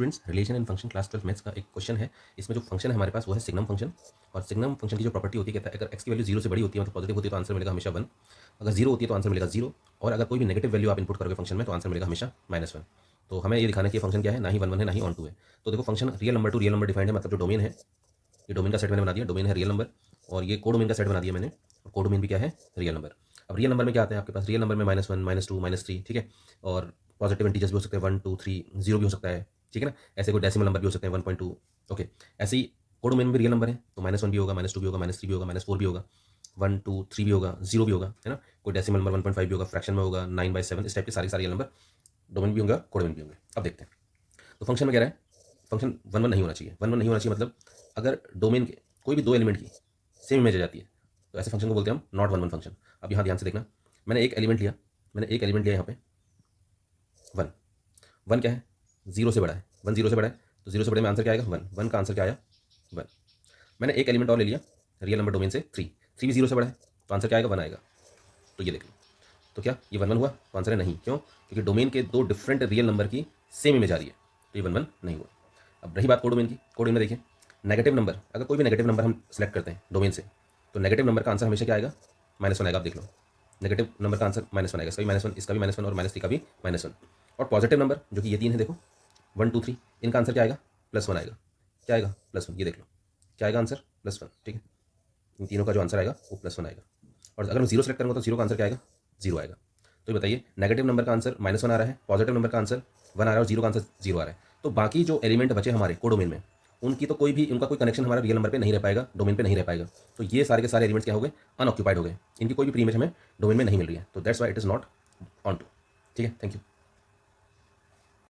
Students, relation and function class 12 maths का एक question है। इसमें जो फंक्शन है हमारे पास वो है सिग्नम फंक्शन। और सिग्नम फंक्शन की जो प्रॉपर्टी होती है, कहता है अगर एक्स की वैल्यू 0 से बड़ी होती है मतलब पॉजिटिव होती है तो आंसर मिलेगा हमेशा 1। अगर 0 होती है तो आंसर मिलेगा 0। और अगर कोई भी नेगेटिव वैल्यू आप इनपुट करोगे फंक्शन में तो आंसर मिलेगा हमेशा -1। तो हमें ये दिखाना है कि फंक्शन क्या है, ना ही 1 1 है ना ही ऑन 2 है। तो देखो function real number two real number defined है, मतलब जो डोमेन है, ये डोमेन का सेट मैंने बना दिया। डोमेन है रियल नंबर और ये कोडोमेन का सेट बना दिया मैंने। और कोडोमेन भी क्या है, रियल नंबर। अब रियल नंबर में क्या आता है आपके पास, रियल नंबर में -1 -2 -3, ठीक है। और पॉजिटिव इंटीजर्स भी हो सकते हैं 1 2 3, 0 भी हो सकता है, ठीक है ना। ऐसे कोई डेसिमल नंबर भी हो सकते हैं 1.2। ओके, ऐसे ही कोडोमेन में भी रियल नंबर है तो -1 भी होगा, -2 भी होगा, -3 भी होगा, -4 भी होगा, 1 2 3 भी होगा, 0 भी होगा, है ना। कोई डेसिमल नंबर 1.5 भी होगा, फ्रैक्शन में होगा 9/7, इस टाइप के सारे रियल नंबर डोमेन भी होंगे, कोडोमेन भी होंगे। अब देखते हैं तो फंक्शन में कह रहा है फंक्शन 1 1 नहीं होना चाहिए। 1 1 नहीं होना चाहिए मतलब अगर डोमेन के कोई भी दो एलिमेंट की सेम इमेज आ जाती है तो ऐसे फंक्शन को बोलते हैं हम नॉट 1 1 फंक्शन। अब यहाँ ध्यान से देखना, मैंने एक एलिमेंट लिया, यहाँ पे 1। 1 क्या है, 0 से बड़ा है, 1 0 से बड़ा है तो 0 से बड़े में आंसर क्या आएगा 1। 1 का आंसर क्या आया 1। मैंने एक एलिमेंट और ले लिया रियल नंबर डोमेन से 3। 3 भी 0 से बड़ा है तो आंसर क्या आएगा 1 आएगा। तो ये देख लो, तो क्या ये 1 1 हुआ, तो आंसर है नहीं। क्यों, क्योंकि डोमेन के दो डिफरेंट रियल नंबर की सेम इमेज आ रही है, तो ये 1 1 नहीं हुआ। अब रही बात कोडोमेन की, कोडोमेन में देखिए नेगेटिव नंबर, अगर कोई भी नेगेटिव नंबर हम सेलेक्ट करते हैं डोमेन से तो नेगेटिव नंबर का आंसर हमेशा क्या आएगा -1 आएगा। आप देख लो, नेगेटिव नंबर का आंसर -1 आएगा, इसका भी -1, इसका भी -1 और -3 का भी -1। और पॉजिटिव नंबर जो कि ये 3 है, देखो 1 2 3, इनका आंसर क्या आएगा +1 आएगा। क्या आएगा +1, ये देख लो क्या आएगा आंसर +1, ठीक है। इन तीनों का जो आंसर आएगा वो +1 आएगा। और अगर मैं 0 सेलेक्ट करूँगा तो 0 का आंसर क्या आएगा 0 आएगा। तो ये बताइए नेगेटिव नंबर का आंसर -1 आ रहा है, पॉजिटिव नंबर का आंसर 1 आ रहा है और 0 का आंसर 0 आ रहा है। तो बाकी जो एलिमेंट बचे हमारे कोडोमेन में उनकी तो उनका कोई कनेक्शन हमारा रियल नंबर पे नहीं रह पाएगा, डोमेन पे नहीं रह पाएगा। तो ये सारे के सारे एलिमेंट्स क्या हो गए, अनऑक्यूपाइड हो गए, इनकी कोई भी प्री इमेज हमें डोमेन में नहीं मिल रही है। तो that's why it is not on two. ठीक है, थैंक यू।